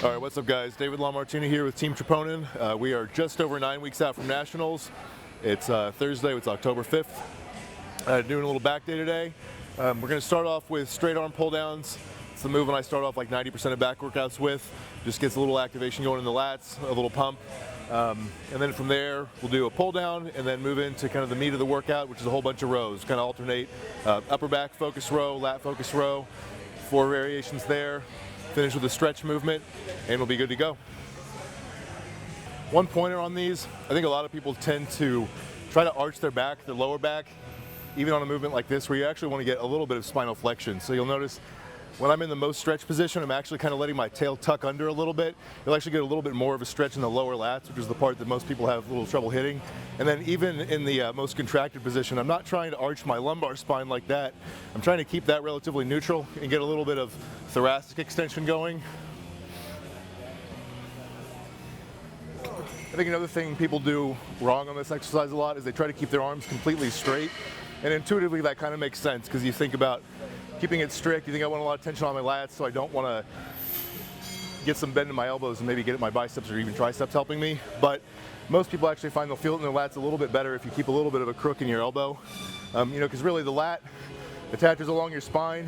All right, what's up guys? David LaMartina here with Team Troponin. We are just over 9 weeks out from Nationals. It's Thursday, it's October 5th. Doing a little back day today. We're gonna start off with straight arm pull downs. It's the movement I start off like 90% of back workouts with. Just gets a little activation going in the lats, a little pump. And then from there, we'll do a pull down and then move into kind of the meat of the workout, which is a whole bunch of rows. Kind of alternate upper back focus row, lat focus row, 4 variations there. Finish with a stretch movement, and we'll be good to go. One pointer on these, I think a lot of people tend to try to arch their back, their lower back, even on a movement like this where you actually want to get a little bit of spinal flexion. So you'll notice when I'm in the most stretch position, I'm actually kind of letting my tail tuck under a little bit. You'll actually get a little bit more of a stretch in the lower lats, which is the part that most people have a little trouble hitting. And then even in the most contracted position, I'm not trying to arch my lumbar spine like that. I'm trying to keep that relatively neutral and get a little bit of thoracic extension going. I think another thing people do wrong on this exercise a lot is they try to keep their arms completely straight. And intuitively that kind of makes sense because you think about keeping it strict. You think I want a lot of tension on my lats, so I don't want to get some bend in my elbows and maybe get at my biceps or even triceps helping me. But most people actually find they'll feel it in their lats a little bit better if you keep a little bit of a crook in your elbow. Because really the lat attaches along your spine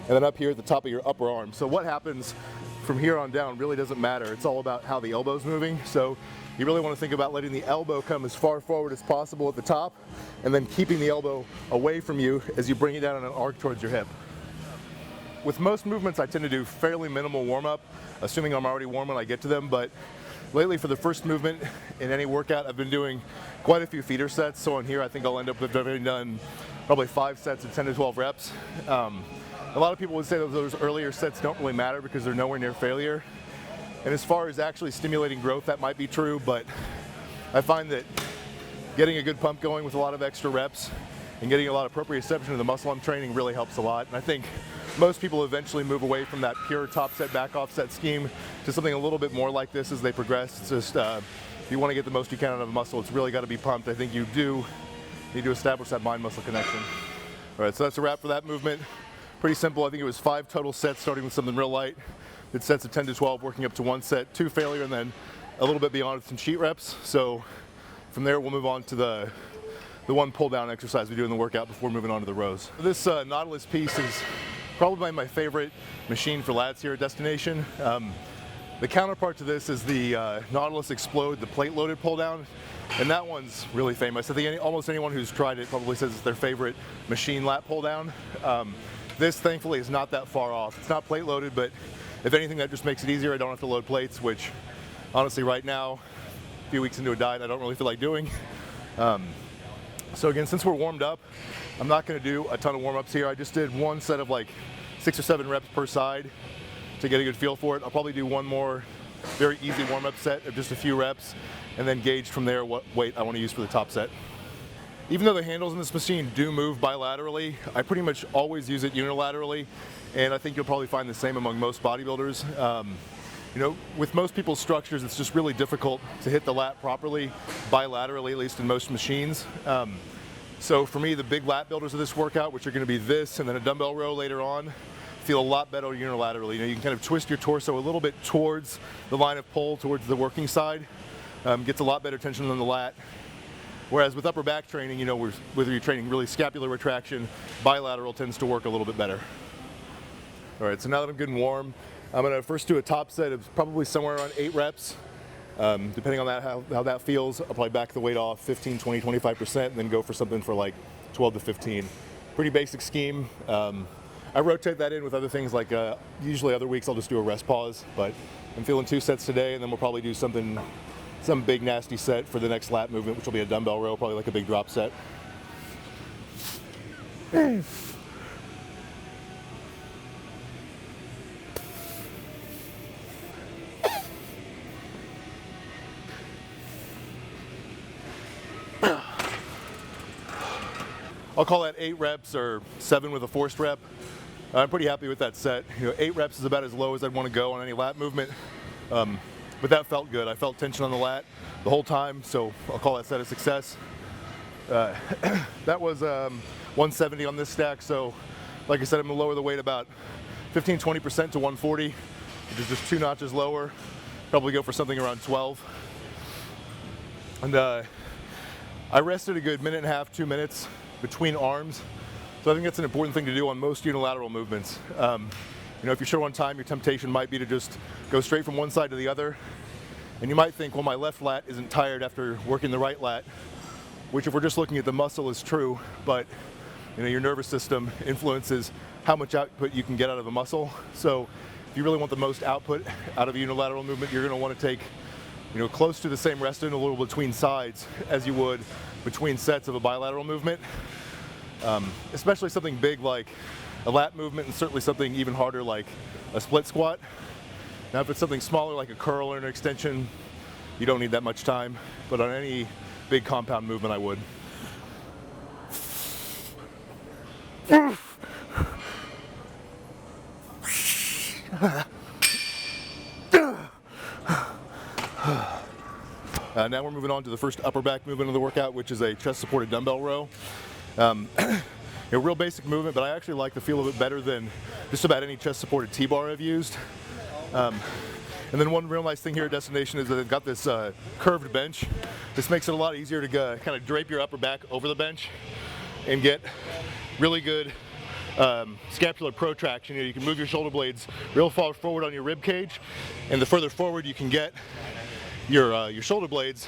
and then up here at the top of your upper arm. So what happens from here on down really doesn't matter. It's all about how the elbow's moving. So you really want to think about letting the elbow come as far forward as possible at the top and then keeping the elbow away from you as you bring it down in an arc towards your hip. With most movements, I tend to do fairly minimal warm-up, assuming I'm already warm when I get to them, but lately for the first movement in any workout, I've been doing quite a few feeder sets. So on here, I think I'll end up with having done probably 5 sets of 10 to 12 reps. A lot of people would say that those earlier sets don't really matter because they're nowhere near failure. And as far as actually stimulating growth, that might be true, but I find that getting a good pump going with a lot of extra reps and getting a lot of proprioception of the muscle I'm training really helps a lot. And I think most people eventually move away from that pure top set, back off set scheme to something a little bit more like this as they progress. It's just, if you want to get the most you can out of a muscle, it's really got to be pumped. I think you do need to establish that mind-muscle connection. All right, so that's a wrap for that movement. Pretty simple. I think it was 5 total sets, starting with something real light. Did sets of 10 to 12, working up to 1 set, 2 failure, and then a little bit beyond with some cheat reps. So from there, we'll move on to the one pull down exercise we do in the workout before moving on to the rows. This Nautilus piece is probably my favorite machine for lats here at Destination. The counterpart to this is the Nautilus Explode, the plate loaded pull down, and that one's really famous. I think almost anyone who's tried it probably says it's their favorite machine lat pull down. This thankfully is not that far off. It's not plate loaded, but if anything that just makes it easier. I don't have to load plates, which honestly right now, a few weeks into a diet, I don't really feel like doing. So again, since we're warmed up, I'm not going to do a ton of warm-ups here. I just did 1 set of like 6 or 7 reps per side to get a good feel for it. I'll probably do 1 more very easy warm-up set of just a few reps and then gauge from there what weight I want to use for the top set. Even though the handles in this machine do move bilaterally, I pretty much always use it unilaterally, and I think you'll probably find the same among most bodybuilders. With most people's structures, it's just really difficult to hit the lat properly bilaterally, at least in most machines. So for me, the big lat builders of this workout, which are going to be this and then a dumbbell row later on, feel a lot better unilaterally. You can kind of twist your torso a little bit towards the line of pull, towards the working side. Gets a lot better tension on the lat. Whereas with upper back training, whether you're training really scapular retraction, bilateral tends to work a little bit better. All right, so now that I'm good and warm, I'm going to first do a top set of probably somewhere around 8 reps. Depending on that, how that feels, I'll probably back the weight off 15, 20, 25%, and then go for something for like 12 to 15. Pretty basic scheme. I rotate that in with other things like usually other weeks I'll just do a rest pause, but I'm feeling 2 sets today, and then we'll probably do some big nasty set for the next lat movement, which will be a dumbbell row, probably like a big drop set. I'll call that 8 reps or 7 with a forced rep. I'm pretty happy with that set. 8 reps is about as low as I'd want to go on any lat movement. But that felt good. I felt tension on the lat the whole time, so I'll call that set a success. That was 170 on this stack, so like I said, I'm going to lower the weight about 15-20% to 140. which is just 2 notches lower. Probably go for something around 12. And I rested a good 1.5 to 2 minutes between arms. So I think that's an important thing to do on most unilateral movements. You know, if you're short on time, your temptation might be to just go straight from one side to the other. And you might think, well, my left lat isn't tired after working the right lat, which if we're just looking at the muscle is true, but you know, your nervous system influences how much output you can get out of a muscle. So if you really want the most output out of a unilateral movement, you're going to want to take, you know, close to the same rest interval between sides as you would between sets of a bilateral movement. Especially something big like a lat movement, and certainly something even harder like a split squat. Now if it's something smaller like a curl or an extension, you don't need that much time, but on any big compound movement I would. Now we're moving on to the first upper back movement of the workout, which is a chest supported dumbbell row. A real basic movement, but I actually like the feel of it better than just about any chest supported T-bar I've used. And then one real nice thing here at Destination is that they've got this curved bench. This makes it a lot easier to kind of drape your upper back over the bench and get really good scapular protraction. You know, you can move your shoulder blades real far forward on your rib cage, and the further forward you can get your shoulder blades,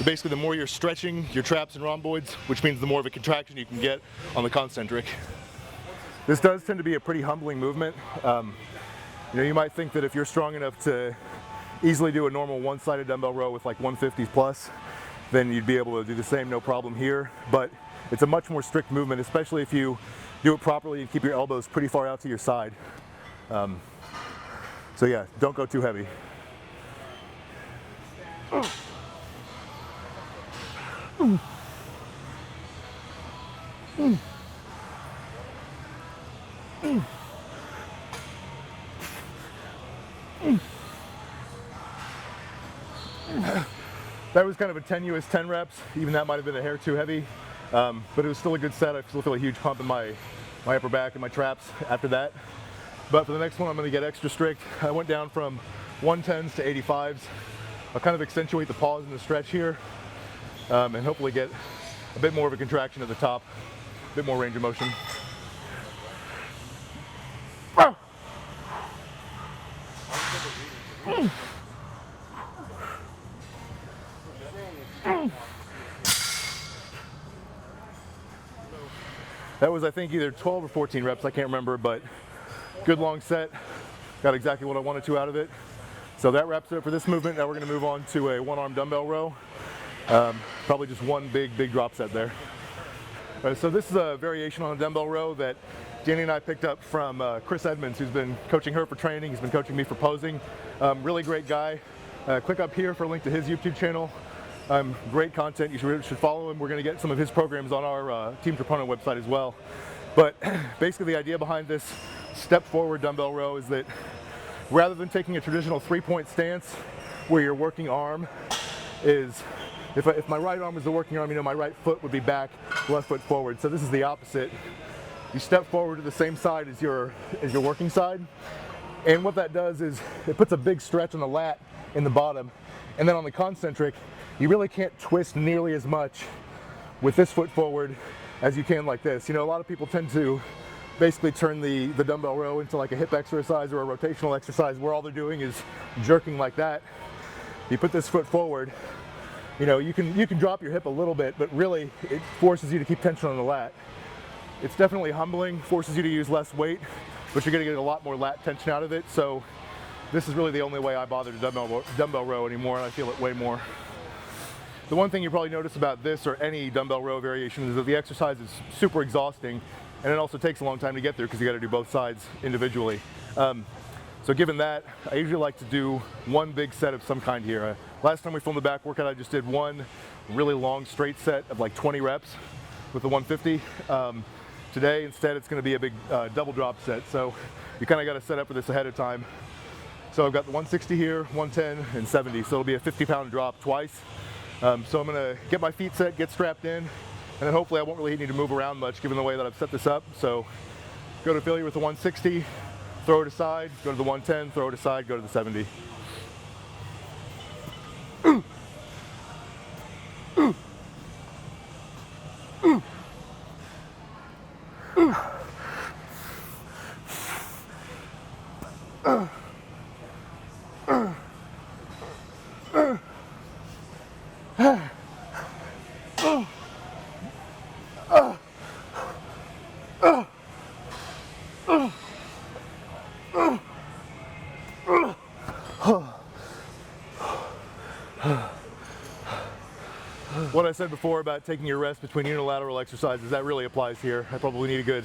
basically the more you're stretching your traps and rhomboids, which means the more of a contraction you can get on the concentric. This does tend to be a pretty humbling movement. You know, you might think that if you're strong enough to easily do a normal one-sided dumbbell row with like 150s plus, then you'd be able to do the same no problem here. But it's a much more strict movement, especially if you do it properly and keep your elbows pretty far out to your side. So yeah, don't go too heavy. That was kind of a tenuous 10 reps. Even that might have been a hair too heavy, but it was still a good set. I still feel a huge pump in my upper back and my traps after that. But for the next one, I'm going to get extra strict. I went down from 110s to 85s. I'll kind of accentuate the pause and the stretch here, and hopefully get a bit more of a contraction at the top, a bit more range of motion. That was, I think, either 12 or 14 reps, I can't remember, but good long set. Got exactly what I wanted to out of it. So that wraps it up for this movement. Now we're going to move on to a one-arm dumbbell row. Probably just one big drop set there. So this is a variation on a dumbbell row that Danny and I picked up from Chris Edmonds, who's been coaching her for training. He's been coaching me for posing. Really great guy. Click up here for a link to his YouTube channel. Great content. You should follow him. We're going to get some of his programs on our Team Troponin website as well. But basically the idea behind this step forward dumbbell row is that rather than taking a traditional 3-point stance where your working arm is, if my right arm is the working arm, you know, my right foot would be back, left foot forward. So this is the opposite. You step forward to the same side as your working side. And what that does is it puts a big stretch on the lat in the bottom. And then on the concentric, you really can't twist nearly as much with this foot forward as you can like this. You know, a lot of people tend to basically turn the dumbbell row into like a hip exercise or a rotational exercise where all they're doing is jerking like that. You put this foot forward, you know, you can drop your hip a little bit, but really it forces you to keep tension on the lat. It's definitely humbling, forces you to use less weight, but you're gonna get a lot more lat tension out of it. So this is really the only way I bother to dumbbell row anymore, and I feel it way more. The one thing you probably notice about this or any dumbbell row variation is that the exercise is super exhausting, and it also takes a long time to get there because you got to do both sides individually. So given that, I usually like to do one big set of some kind here. Last time we filmed the back workout, I just did one really long straight set of like 20 reps with the 150. Today, instead, it's going to be a big double drop set. So you kind of got to set up for this ahead of time. So I've got the 160 here, 110, and 70. So it'll be a 50-pound drop twice. So I'm going to get my feet set, get strapped in, and then hopefully I won't really need to move around much given the way that I've set this up. So go to failure with the 160, throw it aside, go to the 110, throw it aside, go to the 70. What I said before about taking your rest between unilateral exercises, that really applies here. I probably need a good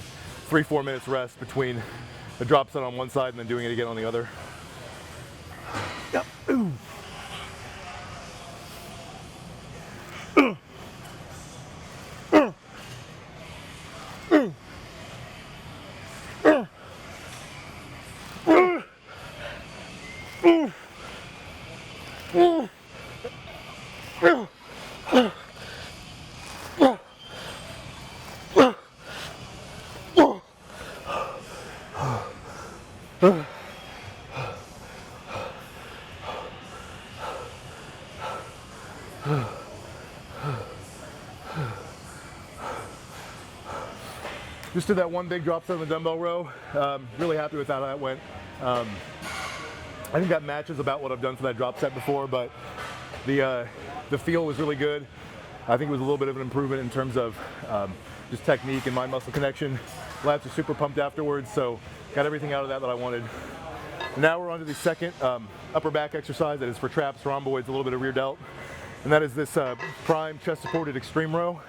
3-4 minutes rest between a drop set on one side and then doing it again on the other. Yep. Ooh. Just did that one big drop set on the dumbbell row. Really happy with how that went. I think that matches about what I've done for that drop set before, but the feel was really good. I think it was a little bit of an improvement in terms of just technique and mind muscle connection. Lats are super pumped afterwards, so got everything out of that I wanted. Now we're on to the second upper back exercise that is for traps, rhomboids, a little bit of rear delt. And that is this prime chest supported extreme row.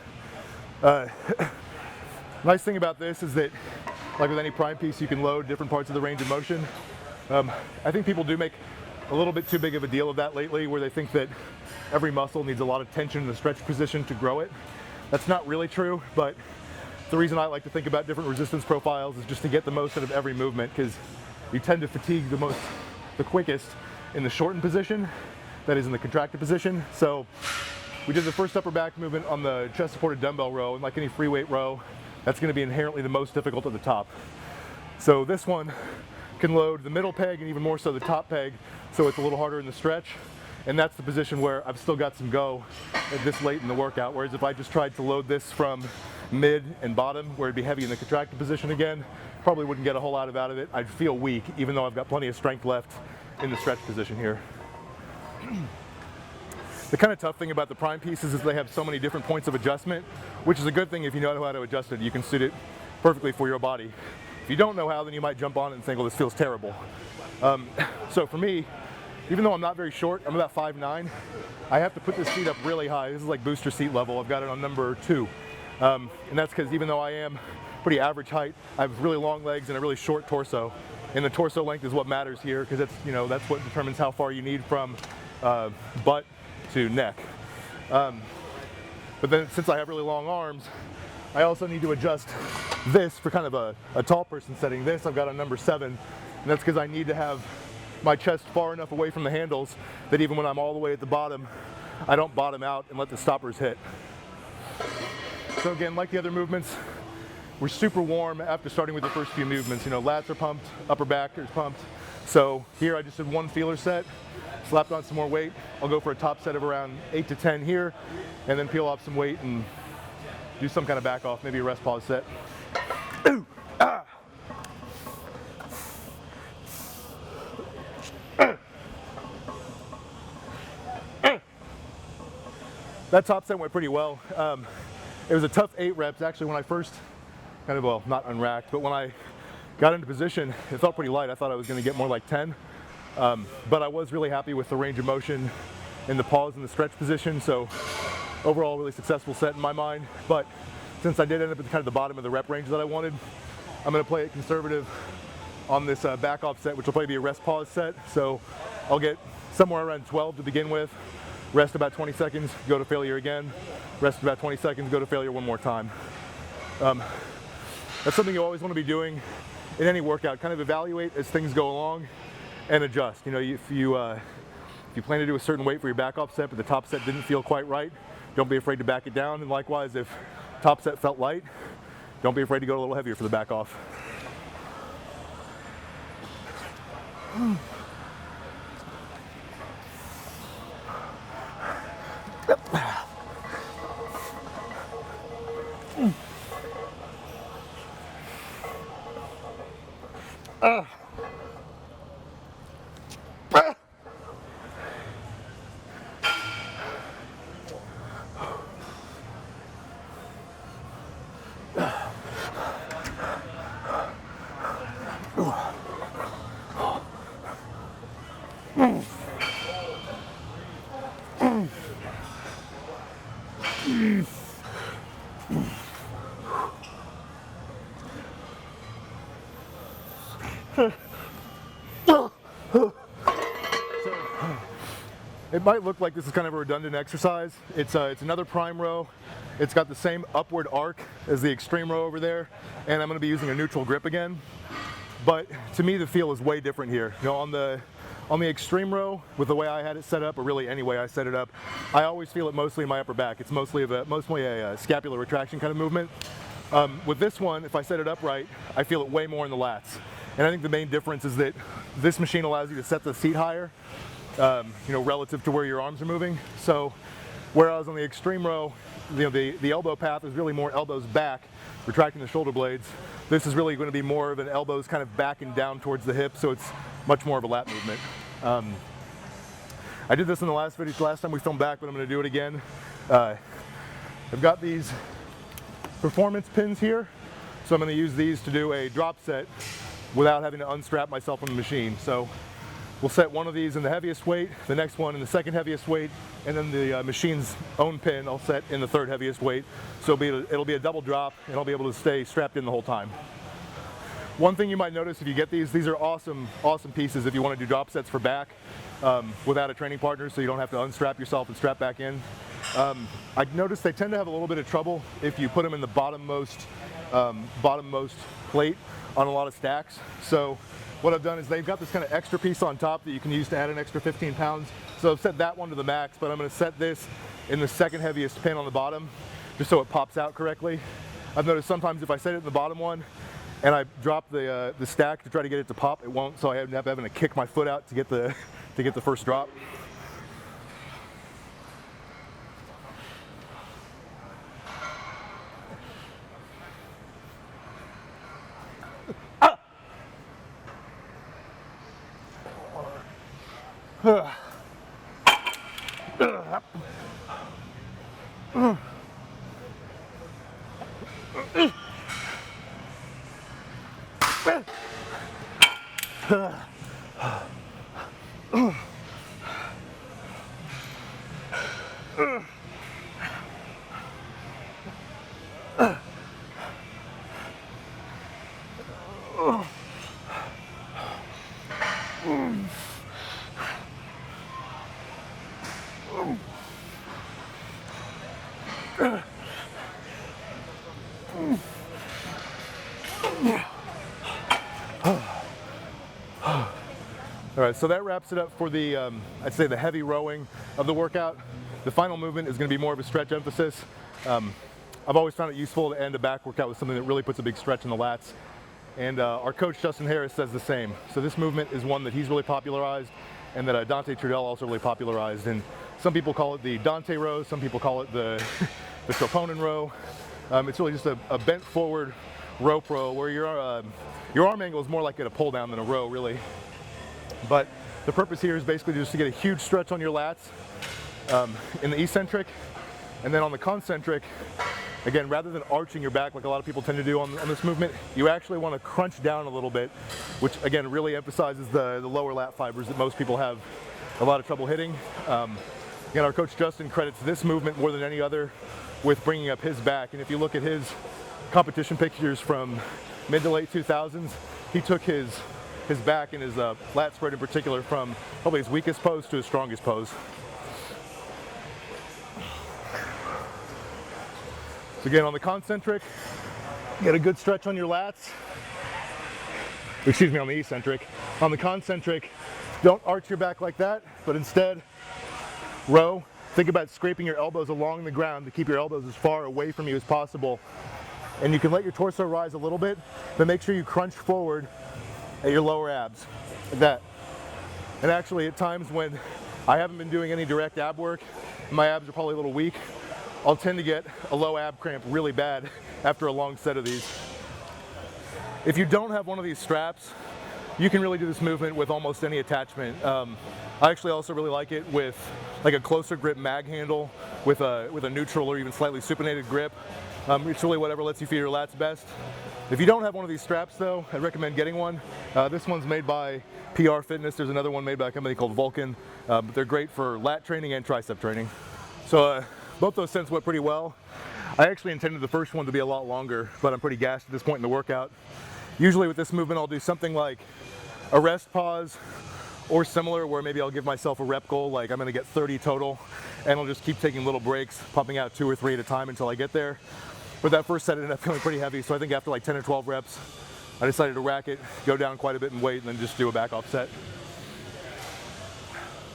Nice thing about this is that, like with any prime piece, you can load different parts of the range of motion. I think people do make a little bit too big of a deal of that lately, where they think that every muscle needs a lot of tension in the stretch position to grow it. That's not really true, but the reason I like to think about different resistance profiles is just to get the most out of every movement, because you tend to fatigue the quickest in the shortened position, that is in the contracted position. So we did the first upper back movement on the chest supported dumbbell row, and like any free weight row, that's going to be inherently the most difficult at the top. So this one can load the middle peg and even more so the top peg, so it's a little harder in the stretch. And that's the position where I've still got some go at this late in the workout. Whereas if I just tried to load this from mid and bottom, where it'd be heavy in the contracted position again, probably wouldn't get a whole lot out of it. I'd feel weak, even though I've got plenty of strength left in the stretch position here. The kind of tough thing about the prime pieces is they have so many different points of adjustment, which is a good thing if you know how to adjust it. You can suit it perfectly for your body. If you don't know how, then you might jump on it and think, well, this feels terrible. So for me, even though I'm not very short, I'm about 5'9", I have to put this seat up really high. This is like booster seat level. I've got it on number 2. And that's because even though I am pretty average height, I have really long legs and a really short torso. And the torso length is what matters here, because that's what determines how far you need from butt to neck. But then since I have really long arms, I also need to adjust this for kind of a tall person setting. This I've got on number 7, and that's because I need to have my chest far enough away from the handles that even when I'm all the way at the bottom, I don't bottom out and let the stoppers hit. So again, like the other movements, we're super warm after starting with the first few movements. You know, lats are pumped, upper back is pumped. So here I just did one feeler set, slapped on some more weight. I'll go for a top set of around 8 to 10 here, and then peel off some weight and do some kind of back off, maybe a rest pause set. Ooh, ah. That top set went pretty well. It was a tough 8 reps. Actually, when I first kind of, well, not unracked, but when I got into position, it felt pretty light. I thought I was going to get more like 10. But I was really happy with the range of motion and the pause and the stretch position. So overall, really successful set in my mind. But since I did end up at kind of the bottom of the rep range that I wanted, I'm going to play it conservative on this back off set, which will probably be a rest pause set. So I'll get somewhere around 12 to begin with. Rest about 20 seconds, go to failure again. Rest about 20 seconds, go to failure one more time. That's something you always want to be doing in any workout. Kind of evaluate as things go along and adjust. You know, if you plan to do a certain weight for your back off set, but the top set didn't feel quite right, don't be afraid to back it down. And likewise, if top set felt light, don't be afraid to go a little heavier for the back off. It might look like this is kind of a redundant exercise. It's another prime row. It's got the same upward arc as the extreme row over there, and I'm going to be using a neutral grip again. But to me, the feel is way different here. You know, on the extreme row, with the way I had it set up, or really any way I set it up, I always feel it mostly in my upper back. It's mostly a scapular retraction kind of movement. With this one, if I set it up right, I feel it way more in the lats. And I think the main difference is that this machine allows you to set the seat higher, you know, relative to where your arms are moving. So, whereas on the extreme row, you know, the elbow path is really more elbows back, retracting the shoulder blades. This is really going to be more of an elbows kind of back and down towards the hip, so it's much more of a lat movement. I did this in the last video, last time we filmed back, but I'm going to do it again. I've got these performance pins here, so I'm going to use these to do a drop set without having to unstrap myself from the machine. So we'll set one of these in the heaviest weight, the next one in the second heaviest weight, and then the machine's own pin I'll set in the third heaviest weight. So it'll be a double drop, and I'll be able to stay strapped in the whole time. One thing you might notice if you get these are awesome pieces if you want to do drop sets for back without a training partner, so you don't have to unstrap yourself and strap back in. I noticed they tend to have a little bit of trouble if you put them in the bottommost plate on a lot of stacks. So what I've done is they've got this kind of extra piece on top that you can use to add an extra 15 pounds. So I've set that one to the max, but I'm going to set this in the second heaviest pin on the bottom, just so it pops out correctly. I've noticed sometimes if I set it in the bottom one and I drop the stack to try to get it to pop, it won't. So I end up having to kick my foot out to get the first drop. All right, so that wraps it up for the, I'd say the heavy rowing of the workout. The final movement is going to be more of a stretch emphasis. I've always found it useful to end a back workout with something that really puts a big stretch in the lats. And our coach, Justin Harris, says the same. So this movement is one that he's really popularized and that Dante Trudell also really popularized. And some people call it the Dante row, some people call it the Troponin row. It's really just a bent forward rope row where your arm angle is more like at a pull down than a row, really. But the purpose here is basically just to get a huge stretch on your lats in the eccentric, and then on the concentric, again, rather than arching your back like a lot of people tend to do on this movement, you actually want to crunch down a little bit, which again really emphasizes the lower lat fibers that most people have a lot of trouble hitting. Again, our coach Justin credits this movement more than any other with bringing up his back, and if you look at his competition pictures from mid to late 2000s, he took his back and his lat spread in particular from probably his weakest pose to his strongest pose. So again, on the concentric, get a good stretch on your lats. Excuse me, on the eccentric. On the concentric, don't arch your back like that, but instead row. Think about scraping your elbows along the ground to keep your elbows as far away from you as possible. And you can let your torso rise a little bit, but make sure you crunch forward at your lower abs, like that. And actually at times when I haven't been doing any direct ab work, my abs are probably a little weak, I'll tend to get a low ab cramp really bad after a long set of these. If you don't have one of these straps, you can really do this movement with almost any attachment. I actually also really like it with like a closer grip mag handle with a neutral or even slightly supinated grip. It's really whatever lets you feel your lats best. If you don't have one of these straps though, I'd recommend getting one. This one's made by PR Fitness. There's another one made by a company called Vulcan, but they're great for lat training and tricep training. So both those sets went pretty well. I actually intended the first one to be a lot longer, but I'm pretty gassed at this point in the workout. Usually with this movement, I'll do something like a rest pause or similar, where maybe I'll give myself a rep goal, like I'm gonna get 30 total, and I'll just keep taking little breaks, popping out 2 or 3 at a time until I get there. But that first set ended up feeling pretty heavy, so I think after like 10 or 12 reps, I decided to rack it, go down quite a bit in weight, and then just do a back off set.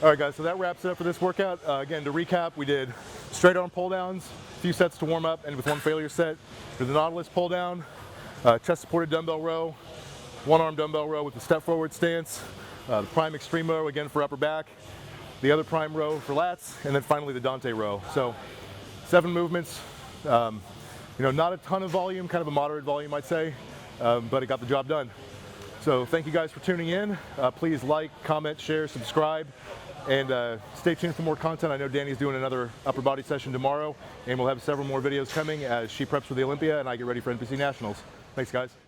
All right guys, so that wraps it up for this workout. Again, to recap, we did straight arm pull downs, a few sets to warm up, and with one failure set. Did the Nautilus pull down, chest supported dumbbell row, one arm dumbbell row with the step forward stance, the prime extreme row again for upper back, the other prime row for lats, and then finally the Dante row. So 7 movements, not a ton of volume, kind of a moderate volume I'd say, but it got the job done. So thank you guys for tuning in. Please like, comment, share, subscribe, and stay tuned for more content. I know Danny's doing another upper body session tomorrow, and we'll have several more videos coming as she preps for the Olympia and I get ready for NPC Nationals. Thanks guys.